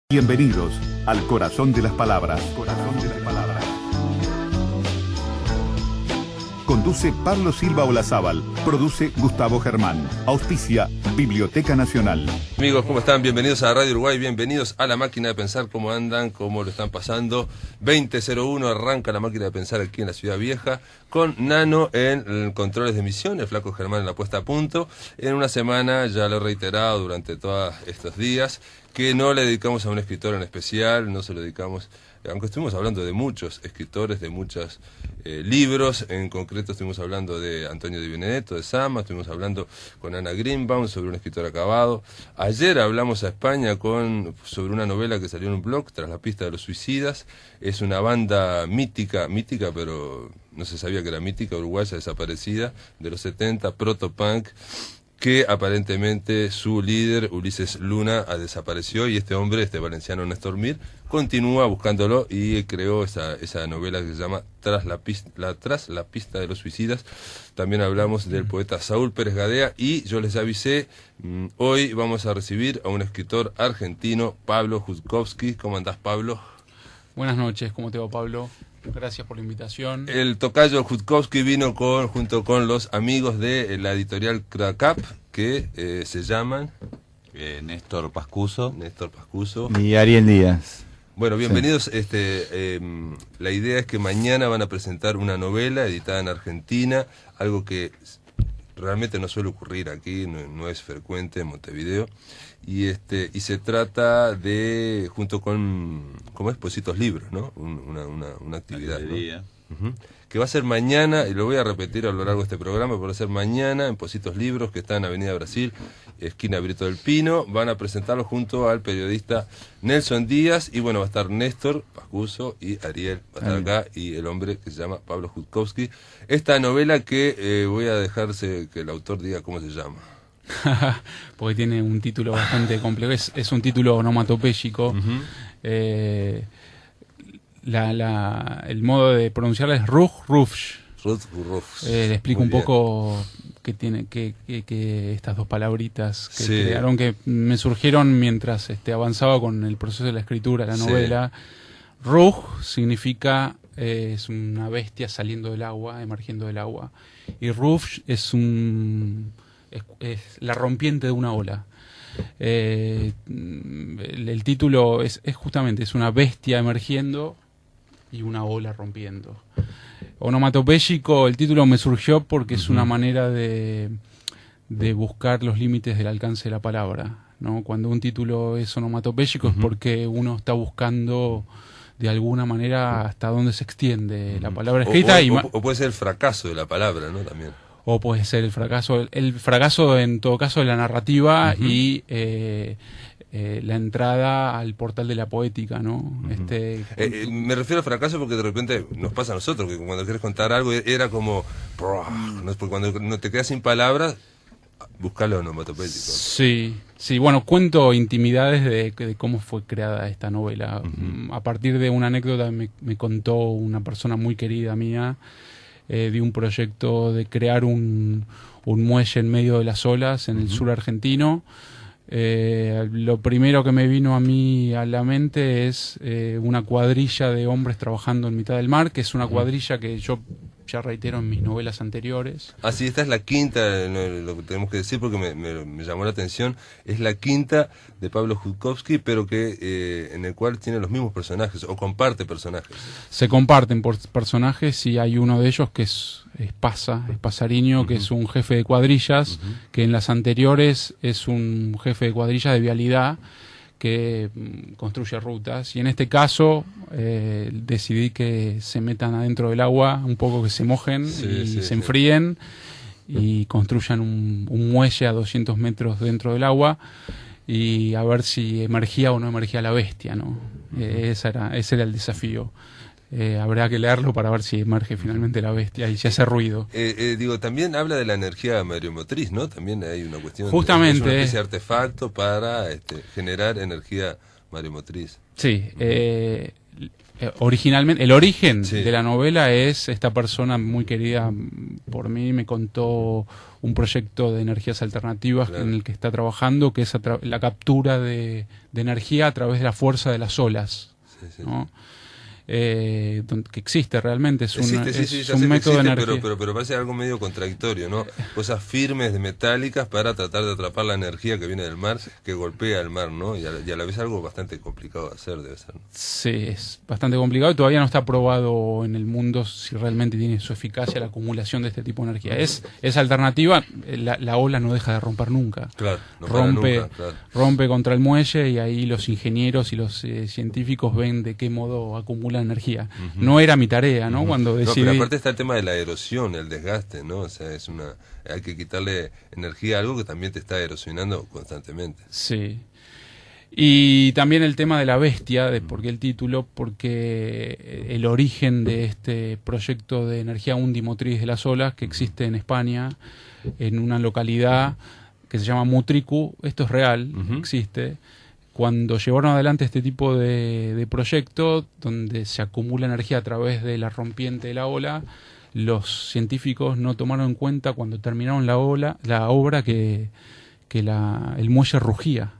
Bienvenidos al Corazón de las Palabras. Corazón de las Palabras. Conduce Pablo Silva Olazábal. Produce Gustavo Germán. Auspicia Biblioteca Nacional. Amigos, ¿cómo están? Bienvenidos a Radio Uruguay, bienvenidos a La Máquina de Pensar. ¿Cómo andan? ¿Cómo lo están pasando? 20:01 arranca La Máquina de Pensar aquí en la Ciudad Vieja, con Nano en controles de emisión, el flaco Germán en la puesta a punto. En una semana, ya lo he reiterado durante todos estos días, que no le dedicamos a un escritor en especial, no se lo dedicamos, aunque estuvimos hablando de muchos escritores, de muchos libros. En concreto estuvimos hablando de Antonio Di Benedetto, de Sama, estuvimos hablando con Ana Greenbaum sobre un escritor acabado. Ayer hablamos a España sobre una novela que salió en un blog, Tras la pista de los suicidas. Es una banda mítica, pero no se sabía que era mítica, uruguaya desaparecida, de los 70, protopunk, que aparentemente su líder, Ulises Luna, desapareció, y este hombre, este valenciano Néstor Mir, continúa buscándolo y creó esa novela que se llama Tras la pista de los suicidas. También hablamos del poeta Saúl Pérez Gadea, y yo les avisé, hoy vamos a recibir a un escritor argentino, Pablo Jutkowski. ¿Cómo andás, Pablo? Buenas noches, ¿cómo te va, Pablo? Gracias por la invitación. El tocayo Jutkowski vino junto con los amigos de la editorial Crack Up, que se llaman Néstor Pascuso y Ariel Díaz. Bueno, bienvenidos. Sí. La idea es que mañana van a presentar una novela editada en Argentina, algo que realmente no suele ocurrir aquí, no es frecuente en Montevideo, y se trata de, junto con, como es, Positos Libros, ¿no? Una actividad, ¿no? Que va a ser mañana, y lo voy a repetir a lo largo de este programa, pero va a ser mañana en Positos Libros, que está en Avenida Brasil, esquina Brito del Pino. Van a presentarlo junto al periodista Nelson Díaz, y bueno, va a estar Néstor Pascuso y Ariel va a estar acá, y el hombre que se llama Pablo Jutkowski. Esta novela que voy a dejarse que el autor diga cómo se llama. Porque tiene un título bastante complejo, es un título onomatopéyico. El modo de pronunciarla es Rufsch. Le explico un poco qué tiene que estas dos palabritas que crearon, que me surgieron mientras avanzaba con el proceso de la escritura de la novela. Ruj significa es una bestia saliendo del agua, emergiendo del agua, y Rufsch es la rompiente de una ola. El título es justamente, es una bestia emergiendo y una ola rompiendo. Onomatopéyico, el título me surgió porque es una manera de buscar los límites del alcance de la palabra, ¿no? Cuando un título es onomatopéyico es porque uno está buscando de alguna manera hasta dónde se extiende la palabra escrita. O puede ser el fracaso de la palabra, ¿no? También. O puede ser el fracaso en todo caso de la narrativa y la entrada al portal de la poética, ¿no? Me refiero al fracaso porque de repente nos pasa a nosotros, que cuando quieres contar algo era como, ¿no? Porque cuando no te quedas sin palabras, buscalo onomatopéyico. Sí, bueno, cuento intimidades de cómo fue creada esta novela. A partir de una anécdota me contó una persona muy querida mía, de un proyecto de crear un muelle en medio de las olas en el sur argentino. Lo primero que me vino a mí a la mente es una cuadrilla de hombres trabajando en mitad del mar, que es una cuadrilla que yo ya reitero en mis novelas anteriores. Sí, esta es la quinta, lo que tenemos que decir porque me llamó la atención, es la quinta de Pablo Jutkowski, pero que en el cual tiene los mismos personajes, o comparte personajes. Se comparten personajes, y hay uno de ellos que es Pasariño, que es un jefe de cuadrillas, que en las anteriores es un jefe de cuadrillas de vialidad que construye rutas, y en este caso decidí que se metan adentro del agua un poco, que se mojen se enfríen y construyan un muelle a 200 metros dentro del agua, y a ver si emergía o no emergía la bestia, ¿no? Ese era el desafío. Habrá que leerlo para ver si emerge finalmente la bestia y si hace ruido. También habla de la energía mareomotriz, ¿no? También hay una cuestión. Justamente. Es una especie de artefacto para generar energía mareomotriz. Sí, originalmente, el origen Sí. de la novela es esta persona muy querida por mí, me contó un proyecto de energías alternativas Claro. en el que está trabajando, que es la captura de energía a través de la fuerza de las olas, Sí, sí. ¿no? Que existe realmente, es Existe, sí, es sí, ya un sé que método de existe, energía. pero parece algo medio contradictorio, ¿no? Cosas firmes, metálicas, para tratar de atrapar la energía que viene del mar, que golpea el mar, ¿no? Y a la vez algo bastante complicado de hacer, debe ser, ¿no? Sí, es bastante complicado y todavía no está probado en el mundo si realmente tiene su eficacia la acumulación de este tipo de energía. Es alternativa, la ola no deja de romper nunca. Claro, no para rompe, nunca, claro. rompe contra el muelle y ahí los ingenieros y los científicos ven de qué modo acumula energía. No era mi tarea, ¿no? Cuando No, decidí... pero aparte está el tema de la erosión, el desgaste, ¿no? O sea, hay que quitarle energía a algo que también te está erosionando constantemente. Sí. Y también el tema de la bestia, de por qué el título, porque el origen de este proyecto de energía undimotriz de las olas que existe en España, en una localidad que se llama Mutriku, esto es real, existe. Cuando llevaron adelante este tipo de proyecto, donde se acumula energía a través de la rompiente de la ola, los científicos no tomaron en cuenta cuando terminaron la obra que el muelle rugía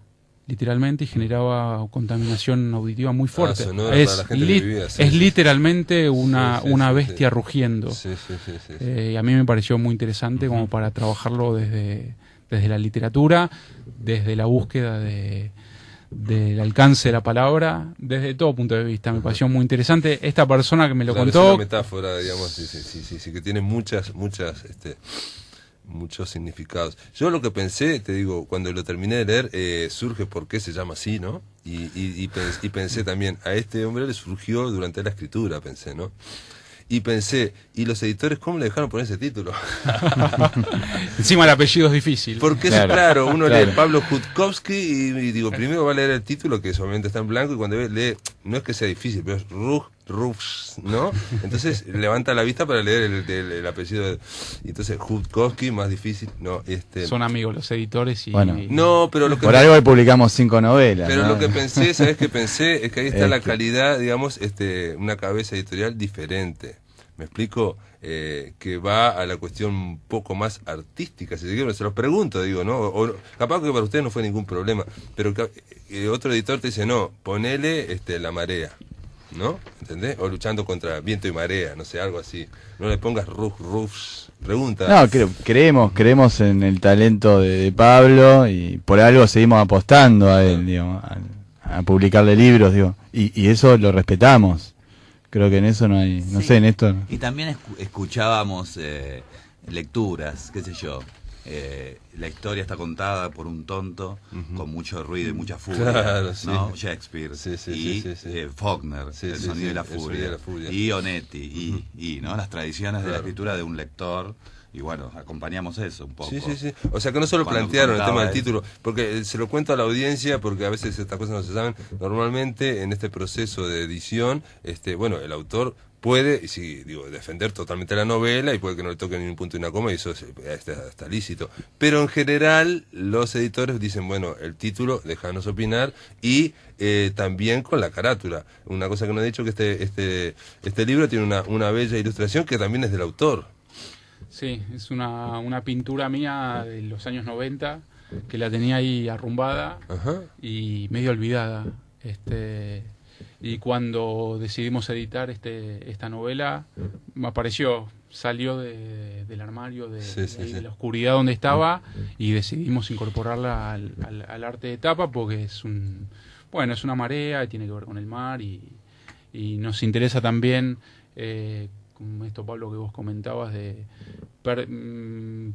literalmente y generaba contaminación auditiva muy fuerte. Sonora para la gente que vivía, sí, es sí. literalmente una Sí, sí, bestia sí. rugiendo. Sí, sí, sí, sí, sí. Y a mí me pareció muy interesante como para trabajarlo desde la literatura, desde la búsqueda del alcance de la palabra, desde todo punto de vista. Me pareció muy interesante. Esta persona que me lo Claro, contó... es una metáfora, digamos, sí, que tiene muchos significados. Yo lo que pensé, te digo, cuando lo terminé de leer, surge por qué se llama así, ¿no? Y pensé también, a este hombre le surgió durante la escritura, pensé, ¿no? Y pensé, ¿y los editores cómo le dejaron poner ese título? Encima el apellido es difícil. Porque Claro, claro, uno claro. lee Pablo Jutkowski y digo, primero va a leer el título, que solamente está en blanco, y cuando lee, no es que sea difícil, pero es Rufs, ¿no? Entonces levanta la vista para leer el apellido. Entonces, Jutkowski, más difícil, no, Son amigos los editores y... Bueno. No, pero lo que... Por algo hoy publicamos 5 novelas. Pero ¿no? lo que pensé, ¿sabes qué pensé? Es que ahí está Es la que- calidad, digamos, una cabeza editorial diferente. ¿Me explico? Que va a la cuestión un poco más artística, si se quiere. Se los pregunto, digo, ¿no? O capaz que para ustedes no fue ningún problema, pero otro editor te dice, no, ponele la marea, ¿no? ¿Entendés? O luchando contra viento y marea, no sé, algo así. No le pongas rufs. Pregunta. No, creemos en el talento de Pablo y por algo seguimos apostando a él, digamos, a publicarle libros, digo, y eso lo respetamos. Creo que en eso no hay, no Sí. sé, Néstor. Y también escuchábamos lecturas, qué sé yo. La historia está contada por un tonto con mucho ruido y mucha furia, Claro, sí. ¿no? Shakespeare Sí, sí, y sí, sí. Faulkner, Sí, el sí, sonido sí, de la el sonido furia, de la furia. y Onetti y ¿no? Las tradiciones de la Claro. escritura de un lector. Y bueno, acompañamos eso un poco. Sí. O sea que no solo Cuando plantearon el tema contaba del él. título, porque se lo cuento a la audiencia, porque a veces estas cosas no se saben. Normalmente en este proceso de edición, bueno, el autor puede, y sí, digo, defender totalmente la novela y puede que no le toque ni un punto y una coma y eso está lícito. Pero en general los editores dicen, bueno, el título, déjanos opinar y también con la carátula. Una cosa que no he dicho que este libro tiene una bella ilustración que también es del autor. Sí, es una pintura mía de los años 90 que la tenía ahí arrumbada Ajá. y medio olvidada. Y cuando decidimos editar esta novela, me apareció, salió del armario, Sí. de la oscuridad donde estaba y decidimos incorporarla al arte de tapa porque es una marea y tiene que ver con el mar y nos interesa también, como esto, Pablo, que vos comentabas de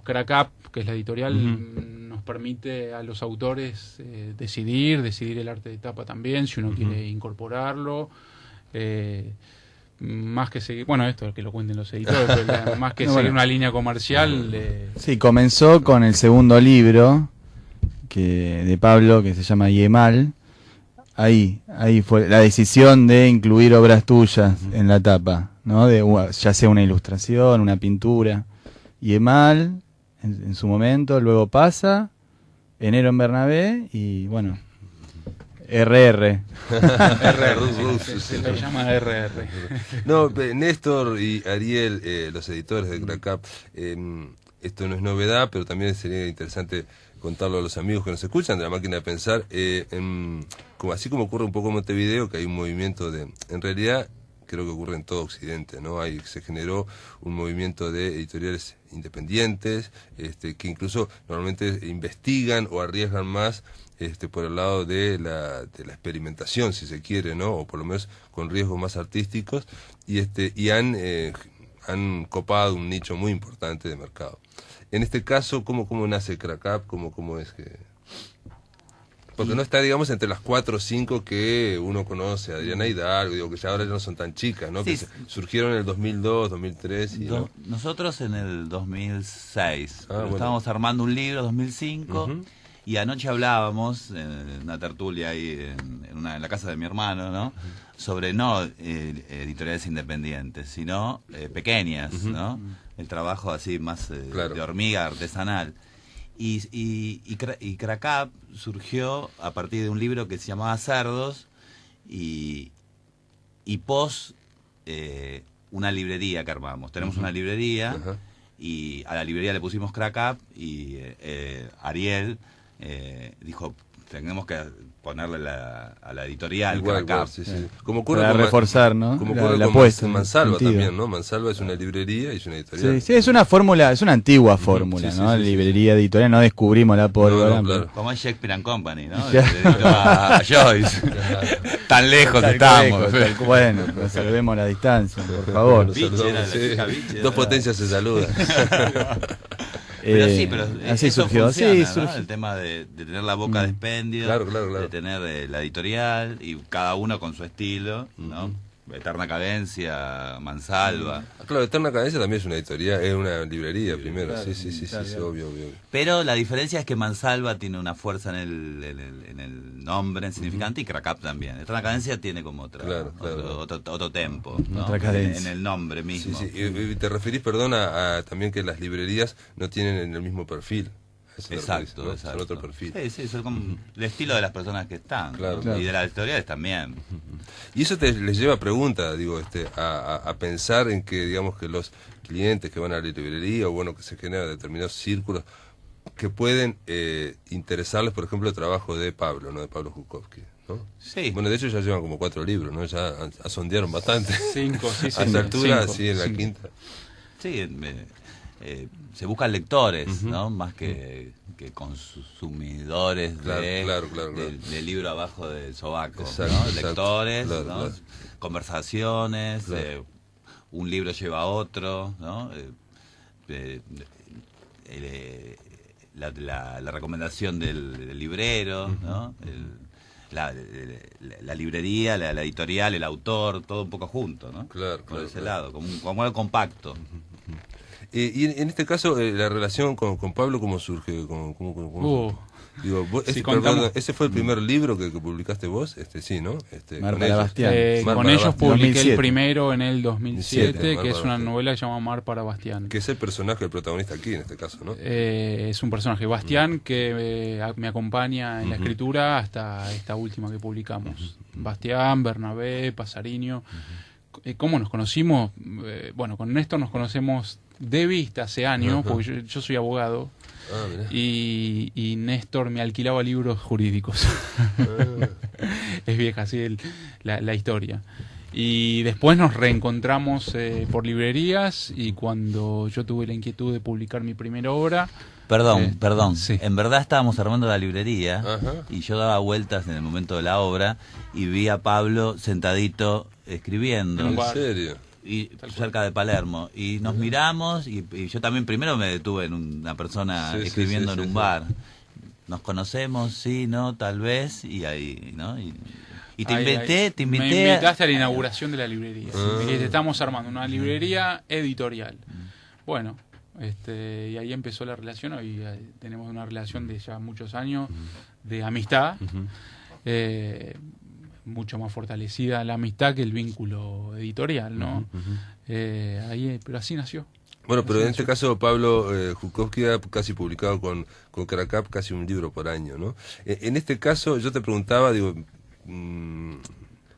Crack Up, que es la editorial, nos permite a los autores decidir el arte de tapa también, si uno quiere incorporarlo, más que seguir, bueno, esto es que lo cuenten los editores, pero más que seguir una línea comercial. Sí, comenzó con el segundo libro de Pablo, que se llama Yemal. Ahí fue la decisión de incluir obras tuyas en la tapa, ¿no? Ya sea una ilustración, una pintura. Yemal, en su momento, luego pasa, Enero en Bernabé, y bueno, RR. Se lo llama RR. No, Néstor y Ariel, los editores de Crack Up, esto no es novedad, pero también sería interesante contarlo a los amigos que nos escuchan de La Máquina de Pensar, así como ocurre un poco en Montevideo, que hay un movimiento en realidad, creo que ocurre en todo Occidente, ¿no? Se generó un movimiento de editoriales independientes, que incluso normalmente investigan o arriesgan más por el lado de la experimentación, si se quiere, ¿no? O por lo menos con riesgos más artísticos, y han copado un nicho muy importante de mercado. En este caso, ¿cómo nace Crack Up? ¿Cómo es que...? Porque no está, digamos, entre las 4 o 5 que uno conoce, Adriana Hidalgo, digo, que ya ahora ya no son tan chicas, ¿no? Sí. Que surgieron en el 2002, 2003 y... ¿no? Nosotros en el 2006, bueno. estábamos armando un libro, 2005, Ujú. y anoche hablábamos en una tertulia ahí en la casa de mi hermano, ¿no? Sobre no editoriales independientes, sino pequeñas, ¿no? El trabajo así más Claro. de hormiga, artesanal. Y Crack Up surgió a partir de un libro que se llamaba Cerdos y pos una librería que armamos. Tenemos una librería Ajá. y a la librería le pusimos Crack Up y Ariel dijo, tenemos que ponerle a la editorial Igual, Crack Up. sí, sí. Como ocurre Para con reforzar, ¿no? Como La- ocurre la con apuesta, Mansalva sentido. también, ¿no? Mansalva es una librería y es una editorial. Sí, sí, es una fórmula, es una antigua fórmula, sí, ¿no? sí, sí, Librería editorial, no descubrimos la pólvora. No, claro. Como es Shakespeare and Company, ¿no? Ya. Dedito a Joyce. Tan lejos Tal estamos. lejos, bueno, conservemos la distancia, por favor. Nos Biche, saludamos, era la sí. chica Biche, Dos era. potencias se saludan. Pero sí, pero así eso surgió, funciona, sí, ¿no? surgió. El tema de tener la boca de expendio, Claro, claro. de tener la editorial y cada uno con su estilo, ¿no? Eterna Cadencia, Mansalva. Claro, Eterna Cadencia también es una editorial, es una librería primero. Sí, obvio. Pero la diferencia es que Mansalva tiene una fuerza en el nombre, en significante, y Crack Up también. Eterna Cadencia tiene como Claro. otro tempo, ¿no? Otra cadencia. En el nombre Sí, mismo. sí. Y te referís, perdón, a también que las librerías no tienen el mismo perfil. A eso te referís, Exacto, ¿no? exacto. Son otro perfil. Sí, son como el estilo de las personas que están. Claro, ¿no? claro. Y de las editoriales también. Y eso les lleva a pregunta, digo, a pensar en que, digamos, que los clientes que van a la librería, o bueno, que se generan determinados círculos, que pueden interesarles, por ejemplo, el trabajo de Pablo, ¿no? De Pablo Jukovsky, ¿no? Sí. Bueno, de hecho ya llevan como 4 libros, ¿no? Ya sondearon bastante. 5, sí, A esta altura, 5, sí, en la 5. quinta. Sí, se buscan lectores, ¿no? Más que consumidores Claro. del libro abajo del sobaco, Exacto, ¿no? exacto. Lectores, Claro, ¿no? claro. Conversaciones, Claro. un libro lleva a otro, ¿no? La recomendación del librero, ¿no? La librería, la editorial, el autor, todo un poco junto, ¿no? Claro, Por claro, ese claro. lado, como algo compacto. Y en este caso, la relación con Pablo, ¿cómo surge? Digo, Si contamos- ¿ese fue el primer libro que publicaste vos? Sí, ¿no? Mar con para ellos. Bastián. Mar Con para ellos Bastián. publiqué 2007. el primero en el 2007, Mar que es para una Bastián. novela que se llama Mar para Bastián. Que es el personaje, el protagonista aquí, en este caso, ¿no? Es un personaje, Bastián, que me acompaña en la escritura hasta esta última que publicamos. Bastián, Bernabé, Pasariño. ¿Cómo nos conocimos? Bueno, con Néstor nos conocemos de vista hace años, porque yo soy abogado, Ah, mirá. y Néstor me alquilaba libros jurídicos. Es vieja así la historia. Y después nos reencontramos por librerías, y cuando yo tuve la inquietud de publicar mi primera obra... Perdón. sí. En verdad estábamos armando la librería Ajá. y yo daba vueltas en el momento de la obra y vi a Pablo sentadito escribiendo. En un ¿En bar. serio? Y cerca de Palermo. Y nos miramos y yo también primero me detuve en una persona Sí, sí, escribiendo sí, en sí, un sí. bar. Nos conocemos, sí, no, tal vez, y ahí, ¿no? Y te Ahí, invité, ahí. te invité. Me invitaste a la inauguración de la librería. Ah. Me dijiste, estamos armando una librería editorial. Bueno, y ahí empezó la relación. Hoy tenemos una relación de ya muchos años de amistad. Mucho más fortalecida la amistad que el vínculo editorial, ¿no? Pero así nació. Bueno, pero en este caso Pablo Jukovsky ha casi publicado con Crack Up casi un libro por año, ¿no? En este caso yo te preguntaba, digo,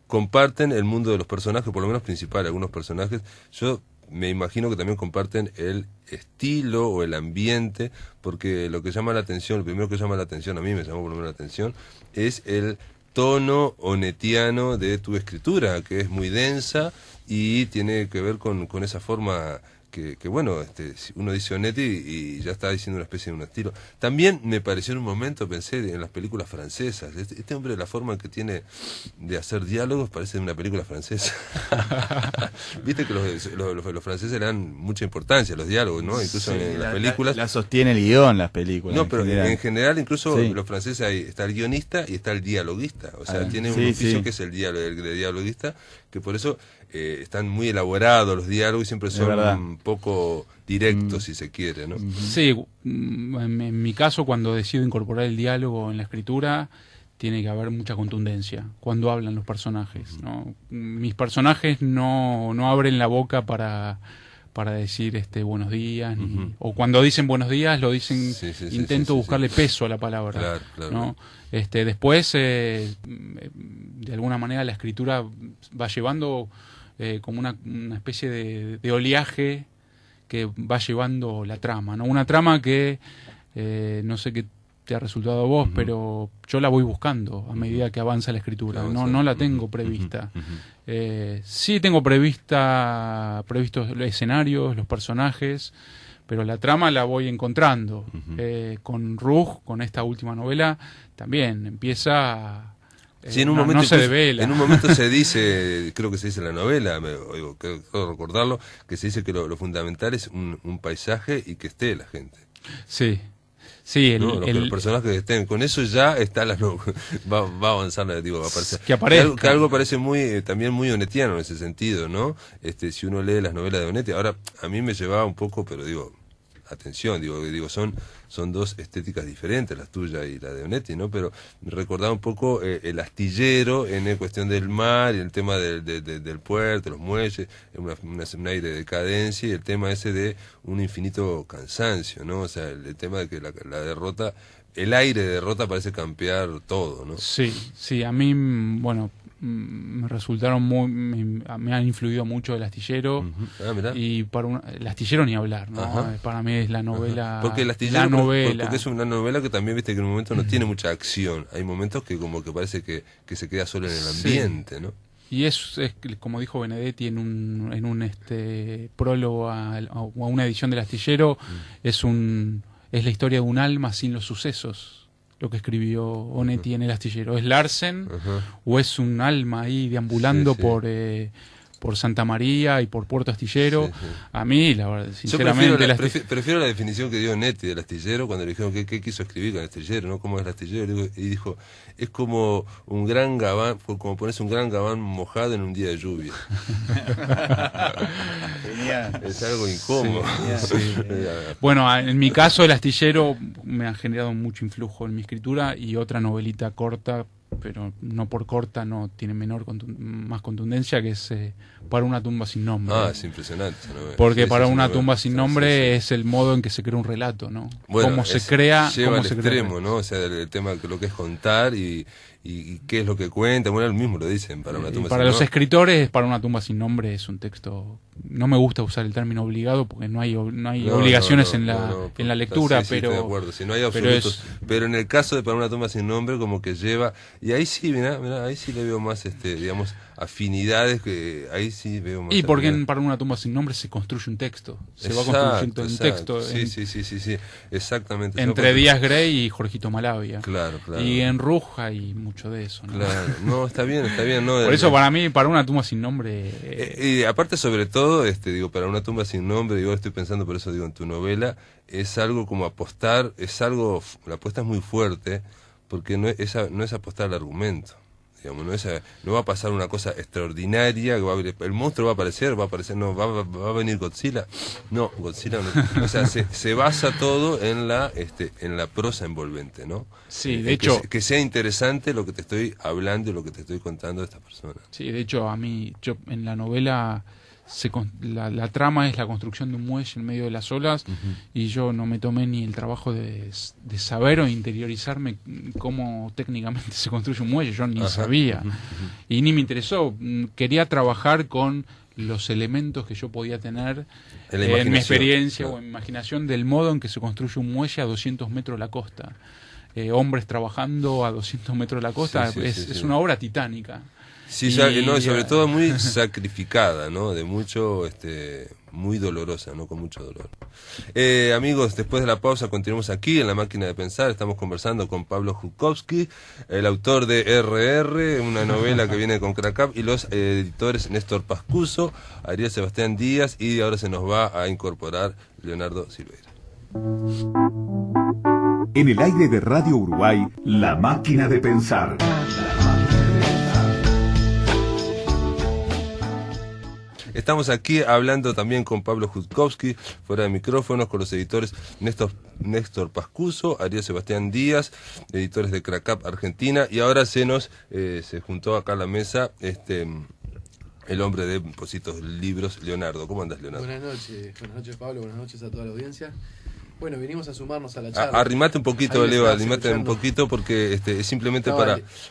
comparten el mundo de los personajes, por lo menos principal, algunos personajes. Yo me imagino que también comparten el estilo o el ambiente, porque lo que llama la atención, lo primero que llama la atención, a mí me llamó por lo menos la atención, es el tono onetiano de tu escritura, que es muy densa y tiene que ver con esa forma que bueno, si uno dice Onetti y ya está diciendo una especie de un estilo. También me pareció en un momento, pensé en las películas francesas. Este hombre, la forma que tiene de hacer diálogos parece de una película francesa. Viste que los franceses le dan mucha importancia a los diálogos, ¿no? Incluso en las películas. La sostiene el guión, las películas. No, pero en general, incluso Sí. los franceses, está el guionista y está el dialoguista. O sea, Ah, tiene un sí, oficio sí. que es el de dialoguista, que por eso están muy elaborados los diálogos y siempre son verdad. un poco directos, si se quiere, ¿no? Sí, en mi caso, cuando decido incorporar el diálogo en la escritura, tiene que haber mucha contundencia cuando hablan los personajes, ¿no? Mis personajes no abren la boca para decir buenos días, o cuando dicen buenos días lo dicen, intento buscarle peso a la palabra, Claro. ¿no? Después, de alguna manera, la escritura va llevando como una especie de oleaje que va llevando la trama, ¿no? Una trama que no sé qué te ha resultado a vos, pero yo la voy buscando a medida que avanza la escritura. No la tengo prevista. Sí tengo previstos los escenarios, los personajes, pero la trama la voy encontrando. Con Rouge, con esta última novela, también empieza... Sí, en un momento no se devela. En un momento se dice, creo que se dice en la novela, creo recordarlo, que se dice que lo fundamental es un paisaje y que esté la gente. Sí, ¿no? Los personajes que estén, con eso ya está va a avanzar, va a aparecer. Que aparezca. Que algo parece también muy onetiano en ese sentido, ¿no? Si uno lee las novelas de Onetti, ahora a mí me llevaba un poco, pero atención, son dos estéticas diferentes, la tuya y la de Onetti, ¿no? Pero me recordaba un poco el astillero en la cuestión del mar y el tema del puerto, los muelles, un aire de decadencia y el tema ese de un infinito cansancio, ¿no? O sea, el tema de que la derrota, el aire de derrota parece campear todo, ¿no? Sí, a mí, bueno, me resultaron me han influido mucho el astillero. Mirá. Y el astillero ni hablar, ¿no? Ajá. Para mí es la novela. Porque el astillero, novela. porque es una novela que también, viste, que en un momento no tiene mucha acción. Hay momentos que como que parece que se queda solo en el ambiente, ¿no? Y es como dijo Benedetti en un prólogo a una edición del astillero, es la historia de un alma sin los sucesos. Lo que escribió Onetti en El astillero. ¿Es Larsen o es un alma ahí deambulando por Santa María y por Puerto Astillero? A mí, la verdad, sinceramente... Prefiero la definición que dio Onetti del astillero cuando le dijeron qué quiso escribir con el astillero, ¿no? ¿Cómo es el astillero? Y dijo, es como un gran gabán, como ponerse un gran gabán mojado en un día de lluvia. Es algo incómodo. Bueno, en mi caso, El astillero me ha generado mucho influjo en mi escritura, y otra novelita corta, pero no por corta, no tiene más contundencia, que es Para una tumba sin nombre. Es impresionante esa novela. Porque Para una tumba sin nombre es el modo en que se crea un relato, ¿no? Bueno, cómo se crea, lleva cómo al se extremo, crea. ¿no? O sea, el tema de lo que es contar y qué es lo que cuenta. Bueno, él mismo lo dicen, Para una tumba Para sin los nombre. escritores, Para una tumba sin nombre es un texto... No me gusta usar el término obligado porque no hay obligaciones en la lectura, sí, pero... estoy de acuerdo, si no hay absolutos. Pero en el caso de Para una tumba sin nombre, como que lleva... Y ahí sí, mirá, ahí sí le veo más, digamos, afinidades, que ahí sí veo más... Y porque Para una tumba sin nombre se construye un texto. Va construyendo un texto. Sí, exactamente. Entre Díaz Grey y Jorgito Malavia. Claro. Y en Ruja hay mucho de eso, ¿no? Claro, no, está bien, ¿no? Por eso para mí, Para una tumba sin nombre... y aparte, sobre todo, Para una tumba sin nombre, estoy pensando, por eso digo, en tu novela, es algo como apostar, la apuesta es muy fuerte, porque no es apostar al argumento. Digamos, no va a pasar una cosa extraordinaria, el monstruo va a aparecer, no, va a venir Godzilla. No, Godzilla no. O sea, se basa todo en la prosa envolvente, ¿no? Sí, de hecho... Que sea interesante lo que te estoy hablando y lo que te estoy contando de esta persona. Sí, de hecho, yo en la novela la trama es la construcción de un muelle en medio de las olas, y yo no me tomé ni el trabajo de saber o interiorizarme cómo técnicamente se construye un muelle, yo ni sabía, y ni me interesó. Quería trabajar con los elementos que yo podía tener en mi experiencia o en mi imaginación del modo en que se construye un muelle a 200 metros de la costa. Hombres trabajando a 200 metros de la costa, es una obra titánica. Sí, no, y sobre todo muy sacrificada, ¿no? De mucho, muy dolorosa, ¿no? Con mucho dolor. Amigos, después de la pausa continuamos aquí en La Máquina de Pensar. Estamos conversando con Pablo Jukovsky, el autor de RR, una novela que viene con Crack-Up, y los editores Néstor Pascuso, Ariel Sebastián Díaz, y ahora se nos va a incorporar Leonardo Silveira. En el aire de Radio Uruguay, La Máquina de Pensar. Estamos aquí hablando también con Pablo Jukovsky, fuera de micrófonos, con los editores Néstor Pascuso, Ariel Sebastián Díaz, editores de Crack-Up Argentina, y ahora se juntó acá a la mesa el hombre de Positos Libros, Leonardo. ¿Cómo andas, Leonardo? Buenas noches Pablo, buenas noches a toda la audiencia. Bueno, venimos a sumarnos a la charla. Arrimate un poquito, Leo, arrimate un poquito, porque es simplemente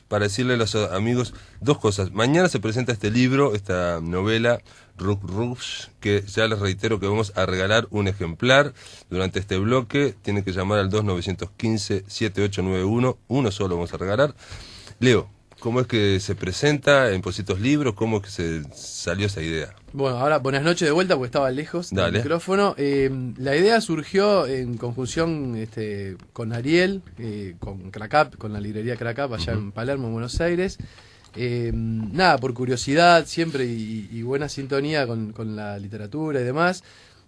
para decirle a los amigos dos cosas. Mañana se presenta este libro, esta novela, Rush, que ya les reitero que vamos a regalar un ejemplar durante este bloque. Tienen que llamar al 2915-7891, uno solo vamos a regalar. Leo, ¿cómo es que se presenta en Positos Libros? ¿Cómo es que se salió esa idea? Bueno, ahora buenas noches de vuelta porque estaba lejos del micrófono. La idea surgió en conjunción con Ariel, con Crack-Up, con la librería Crack-Up allá en Palermo, en Buenos Aires. Nada, por curiosidad siempre y buena sintonía con la literatura y demás.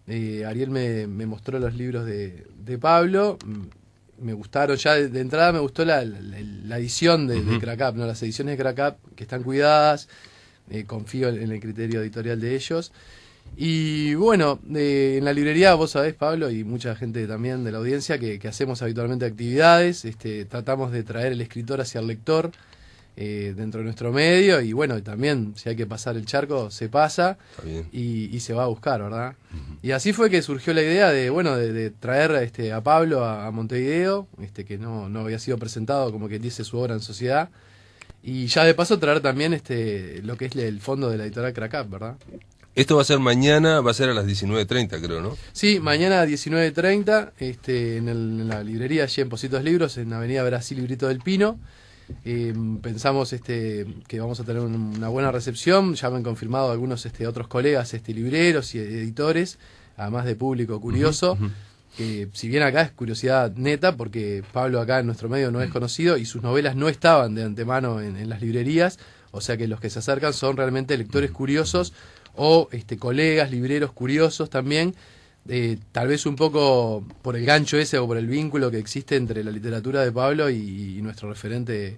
Ariel me mostró los libros de Pablo. Me gustaron ya de entrada, me gustó la edición de Crack-Up, ¿no? Las ediciones de Crack-Up que están cuidadas. Confío en el criterio editorial de ellos. Y bueno, en la librería, vos sabés, Pablo, y mucha gente también de la audiencia, que hacemos habitualmente actividades, tratamos de traer el escritor hacia el lector dentro de nuestro medio, y bueno, también si hay que pasar el charco, se pasa y se va a buscar, ¿verdad? Y así fue que surgió la idea de traer a Pablo a Montevideo, que no había sido presentado, como que dice, su obra en sociedad. Y ya de paso traer también lo que es el fondo de la editorial Crack-Up, ¿verdad? Esto va a ser mañana, va a ser a las 19:30, creo, ¿no? Sí, mañana a 19:30, en la librería allí en Positos Libros, en Avenida Brasil y Brito del Pino. Pensamos que vamos a tener una buena recepción. Ya me han confirmado algunos otros colegas libreros y editores, además de público curioso. Si bien acá es curiosidad neta, porque Pablo acá en nuestro medio no es conocido y sus novelas no estaban de antemano en las librerías, o sea que los que se acercan son realmente lectores curiosos o colegas, libreros curiosos también, tal vez un poco por el gancho ese o por el vínculo que existe entre la literatura de Pablo y nuestro referente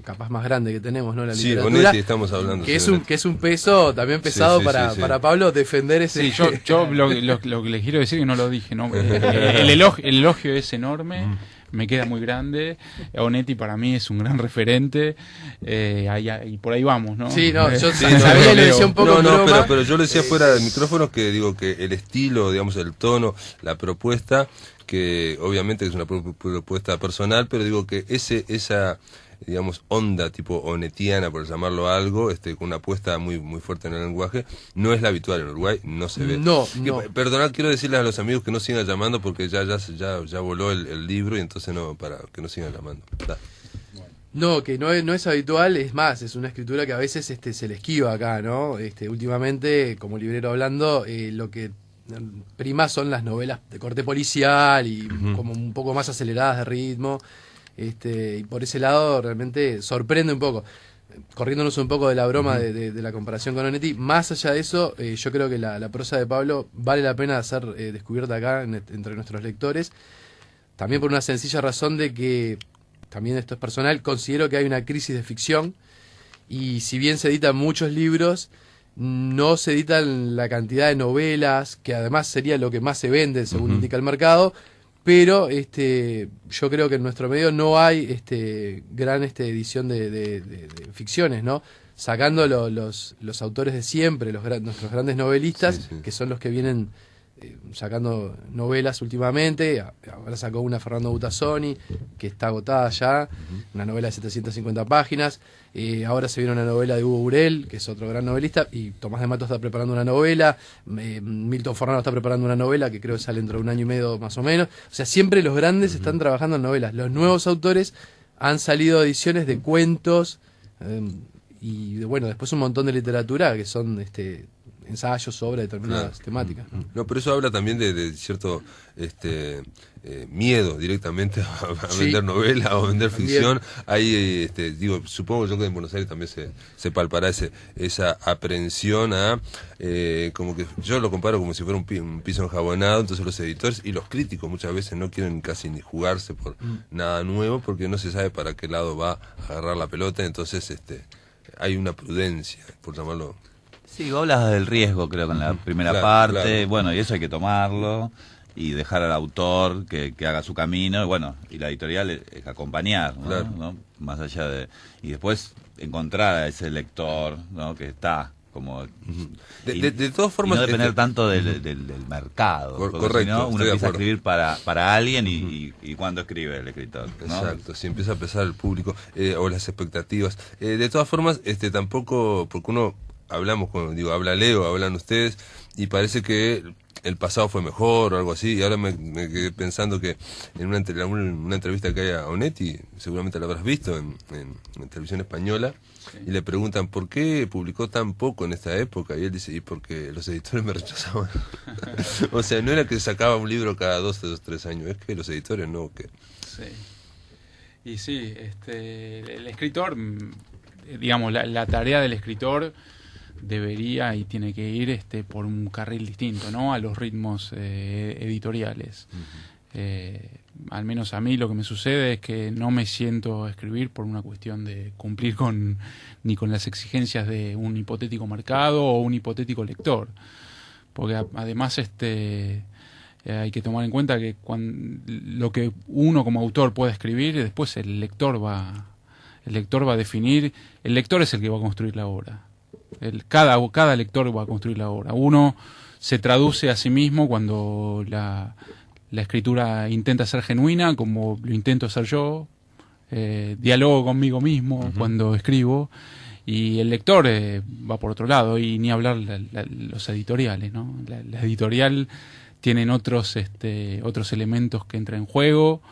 capaz más grande que tenemos, ¿no? La literatura. Sí, Onetti estamos hablando. Que es un peso también pesado para Pablo defender ese... Sí, yo lo que les quiero decir, que no lo dije, ¿no? El elogio es enorme, me queda muy grande. Onetti para mí es un gran referente, y por ahí vamos, ¿no? Sí, no, yo sabía, le decía un poco pero yo le decía fuera del micrófono que digo que el estilo, digamos, el tono, la propuesta, que obviamente es una propuesta personal, pero digo que esa digamos, onda tipo onetiana, por llamarlo algo, con una apuesta muy muy fuerte en el lenguaje, no es la habitual en Uruguay, no se ve. No. Perdonad, quiero decirles a los amigos que no sigan llamando porque ya voló el libro, y entonces para que no sigan llamando. No, que no es habitual, es más, es una escritura que a veces se le esquiva acá, ¿no? Últimamente, como librero hablando, lo que prima son las novelas de corte policial y como un poco más aceleradas de ritmo. Y por ese lado realmente sorprende un poco, corriéndonos un poco de la broma de la comparación con Onetti. Más allá de eso, yo creo que la prosa de Pablo vale la pena ser descubierta acá entre nuestros lectores, también por una sencilla razón de que, también esto es personal, considero que hay una crisis de ficción, y si bien se editan muchos libros, no se editan la cantidad de novelas, que además sería lo que más se vende según indica el mercado. Pero yo creo que en nuestro medio no hay gran edición de ficciones, ¿no? sacando los autores de siempre, nuestros grandes novelistas, que son los que vienen sacando novelas últimamente. Ahora sacó una Fernando Butazzoni, que está agotada ya, una novela de 750 páginas. Ahora se viene una novela de Hugo Burel, que es otro gran novelista, y Tomás de Matos está preparando una novela, Milton Fornaro está preparando una novela que creo que sale dentro de 1 año y medio más o menos. O sea, siempre los grandes están trabajando en novelas. Los nuevos autores han salido ediciones de cuentos, y bueno, después un montón de literatura que son ensayos sobre determinadas temáticas. No, pero eso habla también de cierto miedo directamente a vender novela o vender ficción. Ahí, supongo yo que en Buenos Aires también se palpará esa aprehensión a, como que yo lo comparo como si fuera un piso enjabonado. Entonces los editores y los críticos muchas veces no quieren casi ni jugarse por nada nuevo, porque no se sabe para qué lado va a agarrar la pelota. Entonces hay una prudencia, por llamarlo. Sí, vos hablas del riesgo, creo, con la primera parte. Bueno, y eso hay que tomarlo y dejar al autor que haga su camino. Bueno, y la editorial es acompañar, ¿no? ¿no? Más allá de... Y después encontrar a ese lector, ¿no? Que está como... De todas formas... Y no depender tanto del mercado. Correcto, si no, uno empieza a escribir para alguien y cuándo escribe el escritor, ¿no? Exacto, si empieza a pesar el público o las expectativas. De todas formas, tampoco... Porque uno... habla Leo, hablan ustedes, y parece que el pasado fue mejor o algo así, y ahora me quedé pensando que en una entrevista que hay a Onetti, seguramente la habrás visto en televisión española, y le preguntan por qué publicó tan poco en esta época, y él dice, y porque los editores me rechazaban. O sea, no era que sacaba un libro cada 2, 3 años, es que los editores no. Sí. Y sí, el escritor, digamos, la tarea del escritor debería y tiene que ir por un carril distinto, ¿no? A los ritmos editoriales. Al menos a mí lo que me sucede es que no me siento a escribir por una cuestión de cumplir ni con las exigencias de un hipotético mercado o un hipotético lector, porque además hay que tomar en cuenta que lo que uno como autor puede escribir, después el lector va a definir. El lector es el que va a construir la obra. Cada lector va a construir la obra. Uno se traduce a sí mismo cuando la escritura intenta ser genuina, como lo intento hacer yo. Dialogo conmigo mismo cuando escribo, y el lector va por otro lado. Y ni hablar los editoriales, ¿no? La editorial tienen otros elementos que entran en juego,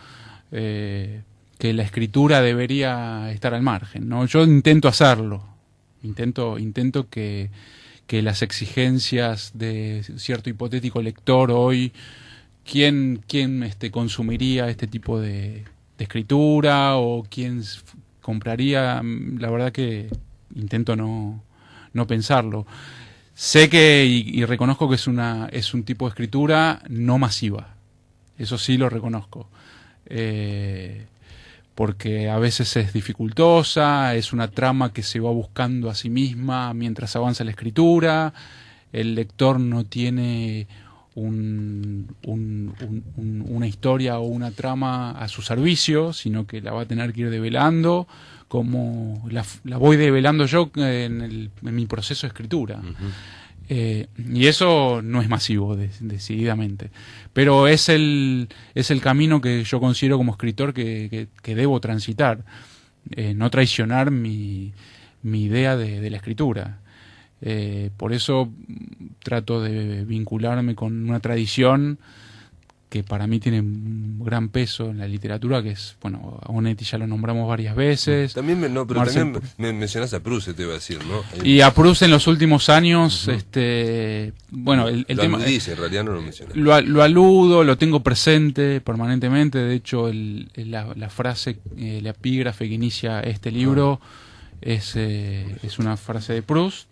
que la escritura debería estar al margen, ¿no? Yo intento hacerlo. Intento que las exigencias de cierto hipotético lector hoy, ¿quién consumiría este tipo de escritura o quién compraría? La verdad que intento no pensarlo. Sé que y reconozco que es un tipo de escritura no masiva. Eso sí lo reconozco. Porque a veces es dificultosa, es una trama que se va buscando a sí misma mientras avanza la escritura, el lector no tiene una historia o una trama a su servicio, sino que la va a tener que ir develando, como la voy develando yo en mi proceso de escritura. Y eso no es masivo, decididamente, pero es el camino que yo considero como escritor que debo transitar, no traicionar mi idea de la escritura. Por eso trato de vincularme con una tradición que para mí tiene un gran peso en la literatura, que es, bueno, a Onetti ya lo nombramos varias veces. También también me mencionás a Proust, te iba a decir, ¿no? Y a Proust en los últimos años, bueno, el tema... Aludís, en realidad no lo mencionás. Lo aludo, lo tengo presente permanentemente. De hecho, la frase, el epígrafe que inicia este libro es una frase de Proust,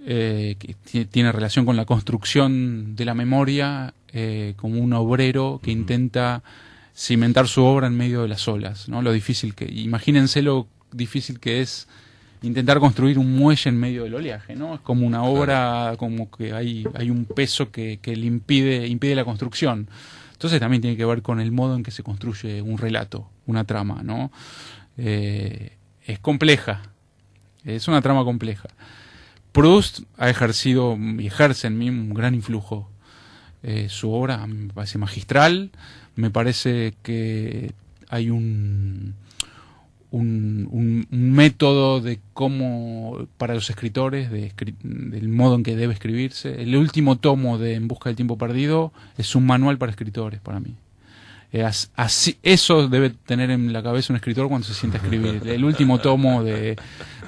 que tiene relación con la construcción de la memoria, como un obrero que intenta cimentar su obra en medio de las olas, ¿no? Imagínense lo difícil que es intentar construir un muelle en medio del oleaje, ¿no? Es como una obra, como que hay un peso que le impide la construcción. Entonces también tiene que ver con el modo en que se construye un relato, una trama, ¿no? Es compleja. Es una trama compleja. Proust ha ejercido y ejerce en mí un gran influjo. Su obra me parece magistral, me parece que hay un método de cómo, para los escritores, del modo en que debe escribirse. El último tomo de En busca del tiempo perdido es un manual para escritores, para mí. Así, eso debe tener en la cabeza un escritor cuando se sienta a escribir. El último tomo de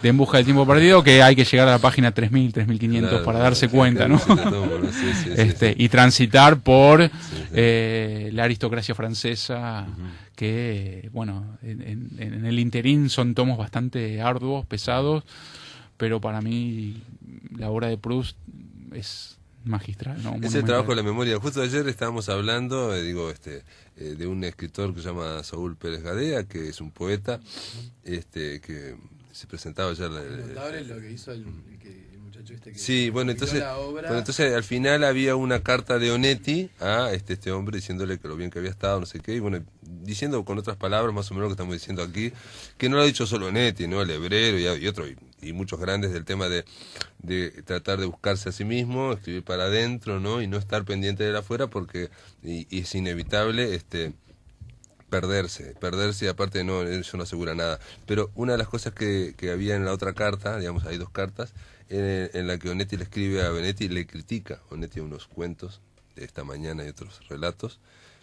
En busca del tiempo perdido, que hay que llegar a la página 3000, 3500 claro, para darse cuenta, ¿no? Sí. Y transitar por la aristocracia francesa, que, bueno, en el interín son tomos bastante arduos, pesados, pero para mí la obra de Proust es magistral, ¿no? Es el trabajo de la memoria. Justo ayer estábamos hablando, de un escritor que se llama Saúl Pérez Gadea, que es un poeta, que se presentaba ya lo que hizo el muchacho que sí, bueno, entonces al final había una carta de Onetti a este hombre diciéndole que lo bien que había estado, no sé qué, y bueno, diciendo con otras palabras más o menos lo que estamos diciendo aquí, que no lo ha dicho solo Onetti, ¿no? El Hebrero y otro, y muchos grandes del tema de tratar de buscarse a sí mismo, escribir para adentro, ¿no? Y no estar pendiente de la afuera, porque y es inevitable perderse, y aparte eso no asegura nada. Pero una de las cosas que había en la otra carta, digamos, hay dos cartas, en la que Onetti le escribe a Benedetti, le critica a Onetti unos cuentos de Esta mañana y otros relatos,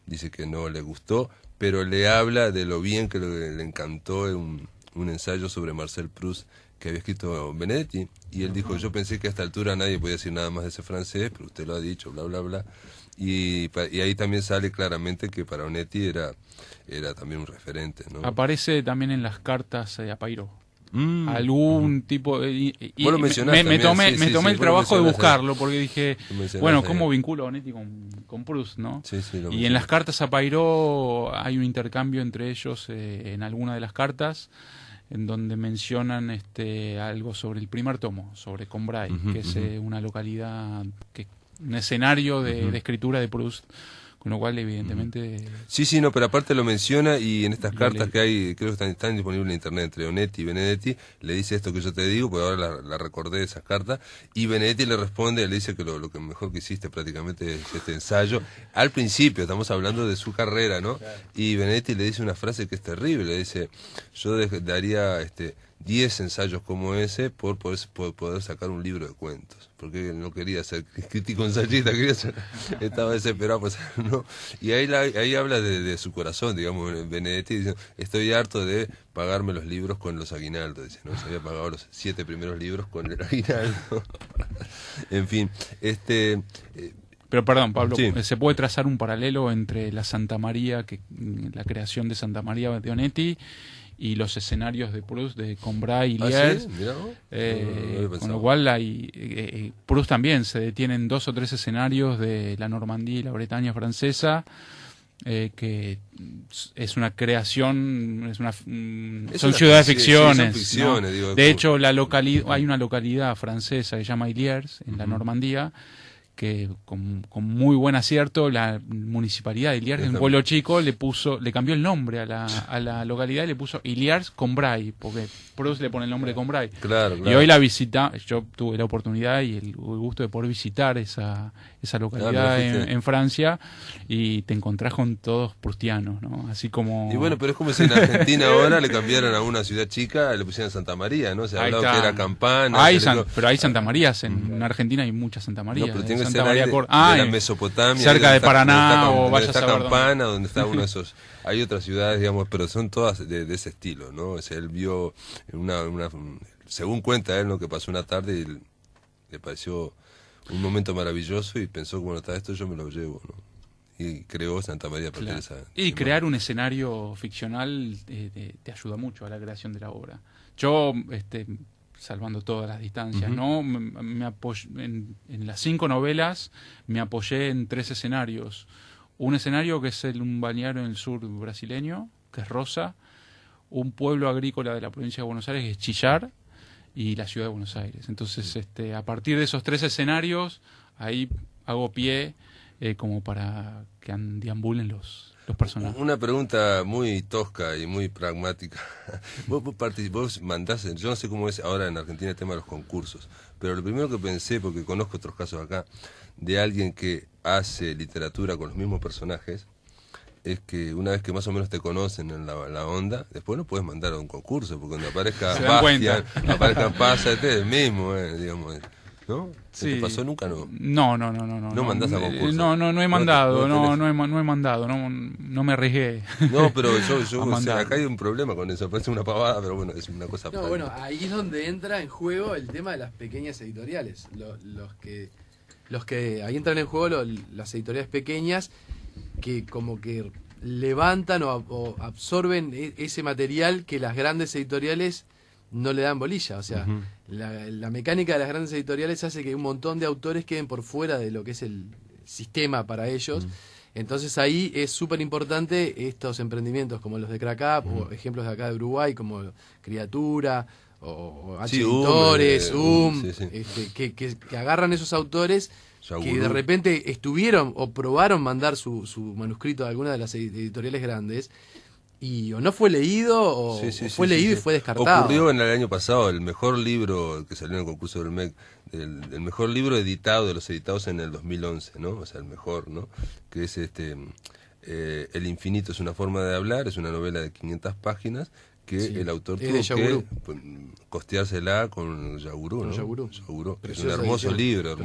dice que no le gustó, pero le habla de lo bien que le encantó un ensayo sobre Marcel Proust que había escrito Benedetti, y él dijo, yo pensé que a esta altura nadie podía decir nada más de ese francés, pero usted lo ha dicho, bla, bla, bla. Y ahí también sale claramente que para Onetti era también un referente, ¿no? Aparece también en las cartas a Pairo. Algún tipo de... Vos lo mencionaste me tomé el trabajo de buscarlo, ahí. porque dije, bueno, ¿cómo vinculo a Onetti con Proust, no? Y en las cartas a Pairo hay un intercambio entre ellos en alguna de las cartas, en donde mencionan algo sobre el primer tomo, sobre Combray, que es una localidad, un escenario de escritura de Proust, con lo cual evidentemente... Sí, no, pero aparte lo menciona, y en estas cartas que hay, creo que están disponibles en internet, entre Onetti y Benedetti, le dice esto que yo te digo, porque ahora la recordé esas cartas, y Benedetti le responde, le dice que lo que mejor que hiciste prácticamente es este ensayo. Al principio, estamos hablando de su carrera, ¿no? Claro. Y Benedetti le dice una frase que es terrible, le dice, yo daría 10 ensayos como ese por poder sacar un libro de cuentos, porque no quería ser crítico ensayista, estaba desesperado, pues, ¿no? Y ahí habla de su corazón, digamos, Benedetti dice, estoy harto de pagarme los libros con los aguinaldos, dice, ¿no? Se había pagado los 7 primeros libros con el aguinaldo. En fin, Pero perdón, Pablo, sí. ¿Se puede trazar un paralelo entre la Santa María, la creación de Santa María de Onetti, y los escenarios de Proust, de Combray y Lierre? ¿Sí? Con lo cual Proust también se detiene en 2 o 3 escenarios de la Normandía y la Bretaña francesa, que es una creación, son ciudades ficciones, ficciones, ¿no? digo, de hecho hay una localidad francesa que se llama Illiers, en la Normandía, que con muy buen acierto la municipalidad de Illiers, un pueblo chico, le cambió el nombre a la localidad y le puso Illiers Combray, porque Proust le pone el nombre de Combray. Claro. Y hoy yo tuve la oportunidad y el gusto de poder visitar esa localidad en Francia, y te encontrás con todos prustianos, ¿no? Así como... Y bueno, pero es como si en Argentina ahora le cambiaran a una ciudad chica, le pusieran Santa María, ¿no? Se ha hablado que era Campana. Pero hay Santa Marías, en Argentina hay muchas Santa Marías. No, pero tiene que Santa ser María de la Mesopotamia, cerca de Paraná, o vaya a saber Campana, donde está uno de esos. Hay otras ciudades, digamos, pero son todas de ese estilo, ¿no? O sea, él vio según cuenta él, lo que pasó una tarde y le pareció un momento maravilloso y pensó, bueno, está esto, yo me lo llevo, ¿no? Y creó Santa María a partir de esa... Y crear un escenario ficcional te ayuda mucho a la creación de la obra. Yo, salvando todas las distancias, ¿no? Me apoyé, en las 5 novelas me apoyé en 3 escenarios. Un escenario que es un balneario en el sur brasileño, que es Rosa, un pueblo agrícola de la provincia de Buenos Aires, que es Chillar, y la ciudad de Buenos Aires. Entonces, a partir de esos 3 escenarios, ahí hago pie como para que deambulen los personajes. Una pregunta muy tosca y muy pragmática. Vos mandás, yo no sé cómo es ahora en Argentina el tema de los concursos, pero lo primero que pensé, porque conozco otros casos acá, de alguien que hace literatura con los mismos personajes, es que una vez que más o menos te conocen en la onda, después no puedes mandar a un concurso, porque cuando aparezca Bastian, aparezcan Pásate, el mismo, digamos, ¿no? Sí. ¿Te pasó nunca? No. No mandás a concurso. No he mandado, no he mandado, no me arriesgué. No, pero yo A sé, acá hay un problema con eso, parece una pavada, pero bueno, es una cosa No, bueno, ahí es donde entra en juego el tema de las pequeñas editoriales. Los que ahí entran en juego las editoriales pequeñas que como que levantan o absorben ese material que las grandes editoriales no le dan bolilla. O sea, la mecánica de las grandes editoriales hace que un montón de autores queden por fuera de lo que es el sistema para ellos. Entonces ahí es súper importante estos emprendimientos como los de Crack Up, o ejemplos de acá de Uruguay como Criatura o H Editores, que agarran esos autores que de repente estuvieron o probaron mandar su manuscrito a alguna de las editoriales grandes y o no fue leído o fue leído y fue descartado. Ocurrió en el año pasado el mejor libro que salió en el concurso del MEC, el mejor libro editado de los editados en el 2011, ¿no? O sea, el mejor, ¿no? Que es El infinito es una forma de hablar, es una novela de 500 páginas que el autor tuvo que costeársela con Yagurú, ¿no? Yagurú. Es un hermoso libro,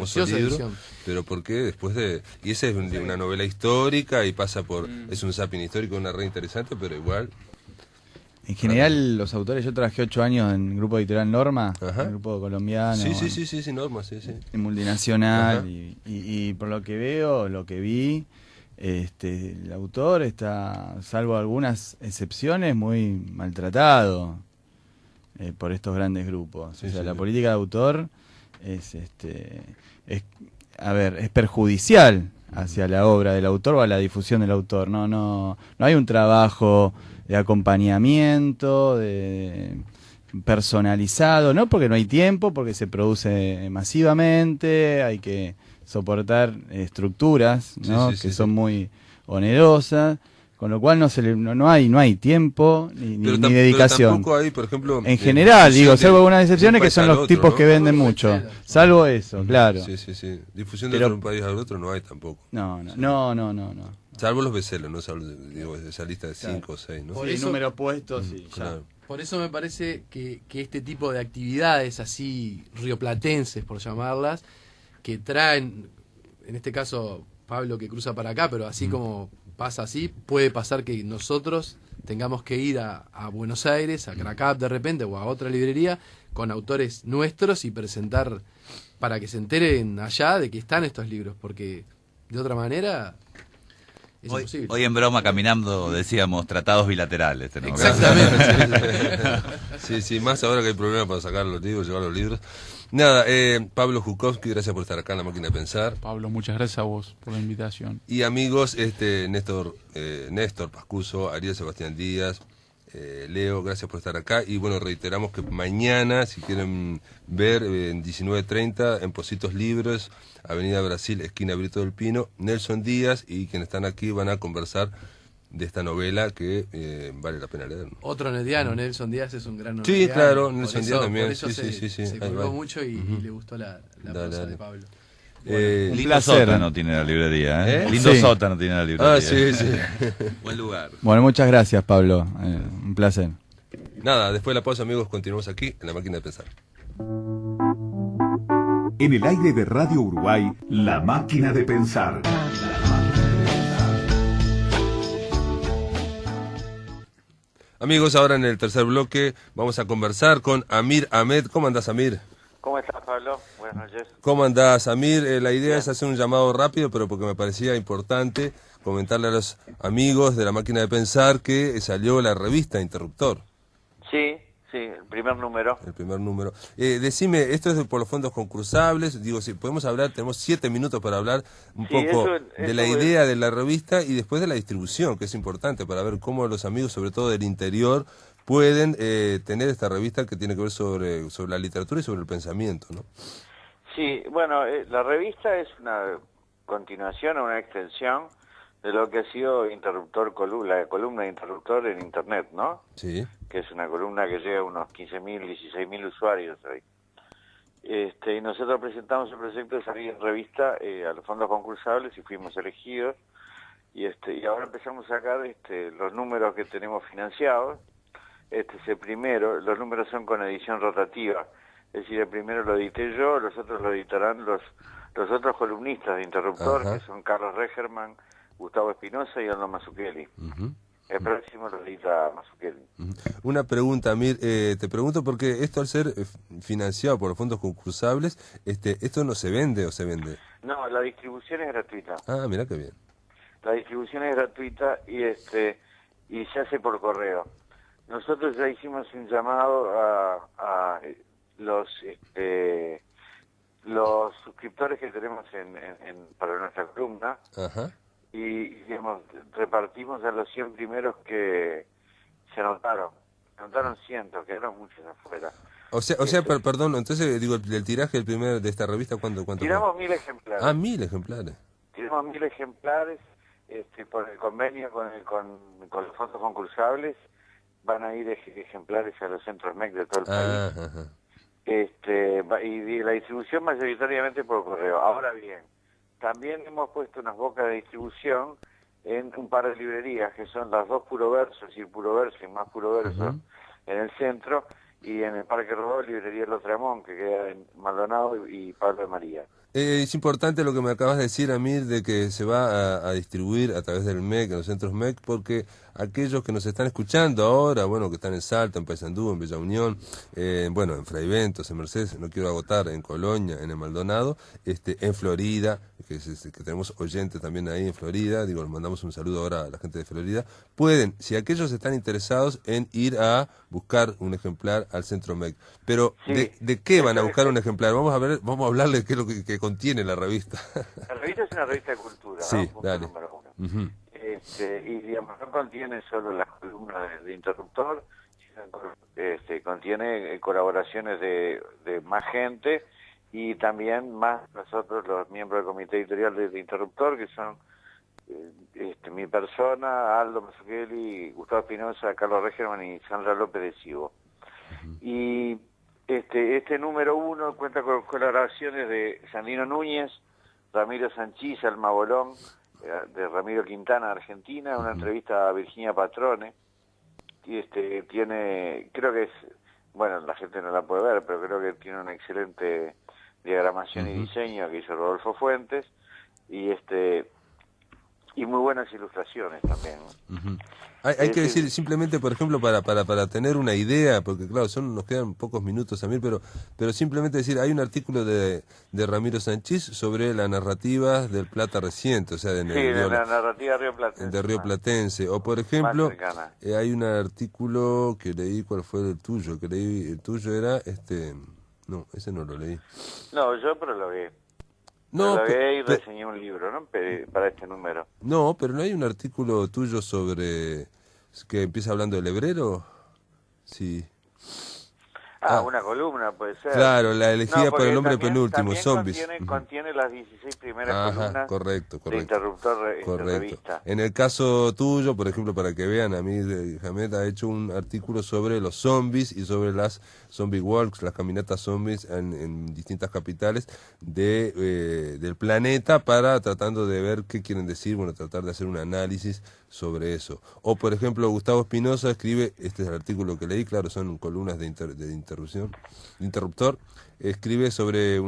pero porque después de... Y esa es una novela histórica y pasa por... Es un zapping histórico, una red interesante, pero igual... En general, los autores, yo trabajé 8 años en el grupo editorial Norma, el grupo colombiano. Sí, Norma, sí. En multinacional, y por lo que veo, lo que vi... el autor está, salvo algunas excepciones, muy maltratado por estos grandes grupos. La política de autor es perjudicial hacia la obra del autor o a la difusión del autor. No hay un trabajo de acompañamiento, personalizado, no porque no hay tiempo, porque se produce masivamente, hay que soportar estructuras, ¿no? que son muy onerosas, con lo cual no hay tiempo ni dedicación. Pero tampoco hay, por ejemplo, en general, salvo algunas excepciones que son los tipos que venden mucho. Salvo eso, claro. Sí. Difusión de un país al otro no hay tampoco. No. Salvo los bestsellers, ¿no? Salvo, esa lista de 5 o 6, ¿no? Por eso, número puesto, claro. Por eso me parece que este tipo de actividades así rioplatenses, por llamarlas, que traen, en este caso Pablo que cruza para acá, pero así como pasa así, puede pasar que nosotros tengamos que ir a Buenos Aires, a Crack Up de repente, o a otra librería, con autores nuestros y presentar para que se enteren allá de que están estos libros, porque de otra manera es imposible. Hoy en broma caminando decíamos tratados bilaterales. Exactamente. Sí, más ahora que hay problemas para sacar los libros, llevar los libros. Nada, Pablo Jukowski, gracias por estar acá en La Máquina de Pensar. Pablo, muchas gracias a vos por la invitación. Y amigos, Néstor Pascuso, Ariel Sebastián Díaz, Leo, gracias por estar acá. Y bueno, reiteramos que mañana, si quieren ver, en 19:30, en Positos Libros, Avenida Brasil, esquina Brito del Pino, Nelson Díaz y quienes están aquí van a conversar de esta novela que vale la pena leer, ¿no? Otro nediano, Nelson Díaz es un gran noveliano. Sí, claro, Nelson Díaz también. Por eso se colgó mucho y le gustó la prosa de Pablo. Bueno, lindo sótano tiene la librería, Lindo sótano tiene la librería. Buen lugar. Bueno, muchas gracias, Pablo. Un placer. Nada, después de la pausa, amigos, continuamos aquí en La Máquina de Pensar. En el aire de Radio Uruguay, La Máquina de Pensar. Amigos, ahora en el tercer bloque vamos a conversar con Amir Ahmed. ¿Cómo andás, Amir? ¿Cómo estás, Pablo? Buenas noches. ¿Cómo andás, Amir? La idea es hacer un llamado rápido, pero porque me parecía importante comentarle a los amigos de La Máquina de Pensar que salió la revista Interruptor. Sí, el primer número. El primer número. Decime, ¿esto es por los fondos concursables? Digo, si podemos hablar, tenemos 7 minutos para hablar un poco de la idea de la revista y después de la distribución, que es importante para ver cómo los amigos, sobre todo del interior, pueden tener esta revista que tiene que ver sobre la literatura y sobre el pensamiento, ¿no? Sí, bueno, la revista es continuación o una extensión de lo que ha sido la columna de Interruptor en Internet, ¿no? Sí. Que es una columna que llega a unos 15.000, 16.000 usuarios hoy. Y nosotros presentamos el proyecto de salir en revista a los fondos concursables y fuimos elegidos. Y ahora empezamos a sacar los números que tenemos financiados. Este es el primero, los números son con edición rotativa. Es decir, el primero lo edité yo, los otros lo editarán los otros columnistas de Interruptor, Ajá. que son Carlos Regerman, Gustavo Espinosa y Aldo Mazzucchelli. El próximo lo edita Mazzucchelli. Una pregunta, Amir, te pregunto porque esto al ser financiado por los fondos concursables, ¿esto no se vende o se vende? No, la distribución es gratuita. Ah, mira qué bien. La distribución es gratuita y se hace por correo. Nosotros ya hicimos un llamado a los suscriptores que tenemos para nuestra columna. Ajá. Y digamos, repartimos a los 100 primeros que se anotaron. Se anotaron cientos, quedaron muchos afuera. O sea, perdón, entonces digo, el tiraje de esta revista, ¿cuánto tiramos fue? 1000 ejemplares. Ah, 1000 ejemplares. Tiramos 1000 ejemplares, por el convenio con los fondos concursables, van a ir ejemplares a los centros MEC de todo el país. Ajá. Y la distribución mayoritariamente por correo. Ahora bien, también hemos puesto unas bocas de distribución en un par de librerías, que son las dos Puro Verso, es decir, Puro Verso y Más Puro Verso, en el centro, y en el Parque Rodó, librería Lotramón, que queda en Maldonado y Pablo de María. Es importante lo que me acabas de decir, Amir, de que se va a distribuir a través del MEC, en los centros MEC, porque aquellos que nos están escuchando ahora, bueno, que están en Salta, en Paysandú, en Bella Unión, bueno, en Fray Bentos, en Mercedes, no quiero agotar, en Colonia, en el Maldonado, en Florida, que tenemos oyentes también ahí en Florida, digo, les mandamos un saludo ahora a la gente de Florida, pueden, si aquellos están interesados en ir a buscar un ejemplar al centro MEC, pero Sí. ¿de qué van a buscar un ejemplar? Vamos a hablarle de qué es lo que contiene la revista. La revista es una revista de cultura, Sí, ¿no? Punto dale. número uno. Y digamos, no contiene solo las columnas de Interruptor, sino contiene colaboraciones de más gente y también más nosotros, los miembros del comité editorial de Interruptor, que son mi persona, Aldo Mazzucchelli, Gustavo Espinosa, Carlos Regerman y Sandra López de Sivo. Y este número 1 cuenta con colaboraciones de Sandino Núñez, Ramiro Sanchís, Alma Bolón, de Ramiro Quintana, Argentina, una entrevista a Virginia Patrone, y tiene, creo que es, bueno, la gente no la puede ver, pero creo que tiene una excelente diagramación y diseño que hizo Rodolfo Fuentes, y muy buenas ilustraciones también. Hay que decir simplemente, por ejemplo, para tener una idea, porque claro, nos quedan pocos minutos a mí, pero simplemente decir, hay un artículo de Ramiro Sanchís sobre la narrativa del Plata reciente, o sea, de la narrativa de Río Platense, o por ejemplo, hay un artículo que leí, ¿cuál fue el tuyo? Que leí, el tuyo era, no, ese no lo leí. No, yo prologué. No, y reseñé un libro, ¿no? Para este número. No, pero ¿no hay un artículo tuyo sobre que empieza hablando del hebrero? Sí. Una columna puede ser. Claro, la elegida por el hombre también, penúltimo, también Zombies. Contiene las 16 primeras columnas correcto. de Interruptor de revista. En el caso tuyo, por ejemplo, para que vean, a mí Hamed ha hecho un artículo sobre los zombies y sobre las zombie walks, las caminatas zombies en distintas capitales del planeta, tratando de ver qué quieren decir, bueno, tratar de hacer un análisis sobre eso. O, por ejemplo, Gustavo Espinosa escribe, este es el artículo que leí, claro, son columnas de Interruptor, escribe sobre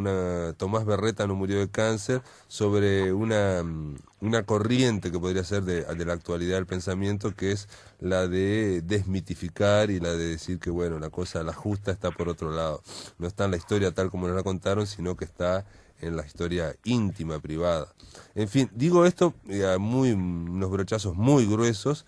Tomás Berreta no murió de cáncer, sobre una corriente que podría ser de la actualidad del pensamiento, que es la de desmitificar y la de decir que, bueno, la justa está por otro lado. No está en la historia tal como nos la contaron, sino que está en la historia íntima, privada. En fin, digo esto unos brochazos muy gruesos.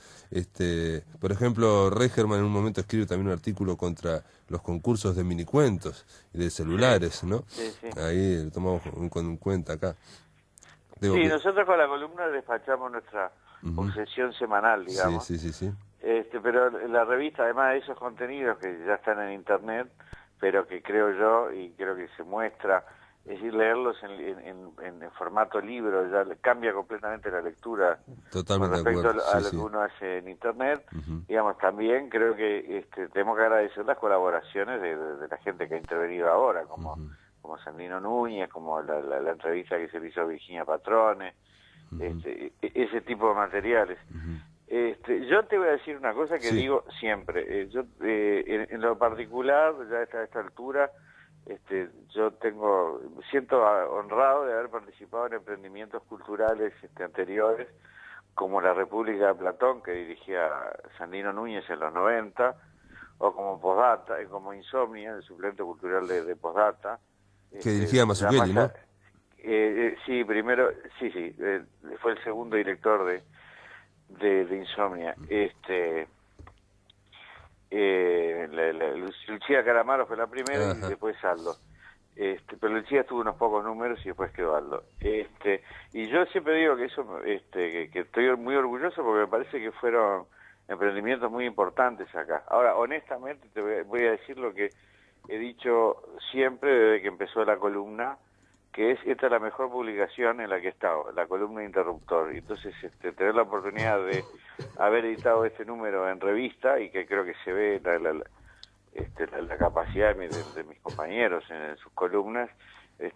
Por ejemplo, Regerman en un momento escribe también un artículo contra los concursos de minicuentos y de celulares, ¿no? Sí. Ahí lo tomamos en cuenta acá. Nosotros con la columna despachamos nuestra obsesión semanal, digamos. Sí. Pero la revista, además de esos contenidos que ya están en internet, pero que creo yo y creo que se muestra decir, leerlos en formato libro, ya cambia completamente la lectura. Totalmente con respecto de acuerdo. a lo que uno hace en internet. Digamos, también creo que tenemos que agradecer las colaboraciones de la gente que ha intervenido ahora, como Sandino Núñez, como la entrevista que se le hizo a Virginia Patrone, ese tipo de materiales. Yo te voy a decir una cosa que digo siempre. Yo en lo particular, ya a esta altura, yo me siento honrado de haber participado en emprendimientos culturales anteriores, como la República de Platón, que dirigía Sandino Núñez en los 90, o como Postdata, como Insomnia, el suplente cultural de Postdata. Que dirigía Mazzucchelli, ¿no? Sí, primero, fue el segundo director de Insomnia. Lucía Calamaro fue la primera y después Aldo. Pero Lucía tuvo unos pocos números y después quedó Aldo. Y yo siempre digo que eso, que estoy muy orgulloso porque me parece que fueron emprendimientos muy importantes acá. Ahora, honestamente, voy a decir lo que he dicho siempre desde que empezó la columna, que esta es la mejor publicación en la que he estado, la columna Interruptor. Y entonces tener la oportunidad de haber editado este número en revista, y que creo que se ve la capacidad de mis compañeros en sus columnas,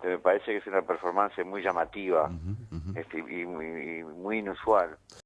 me parece que es una performance muy llamativa y muy inusual.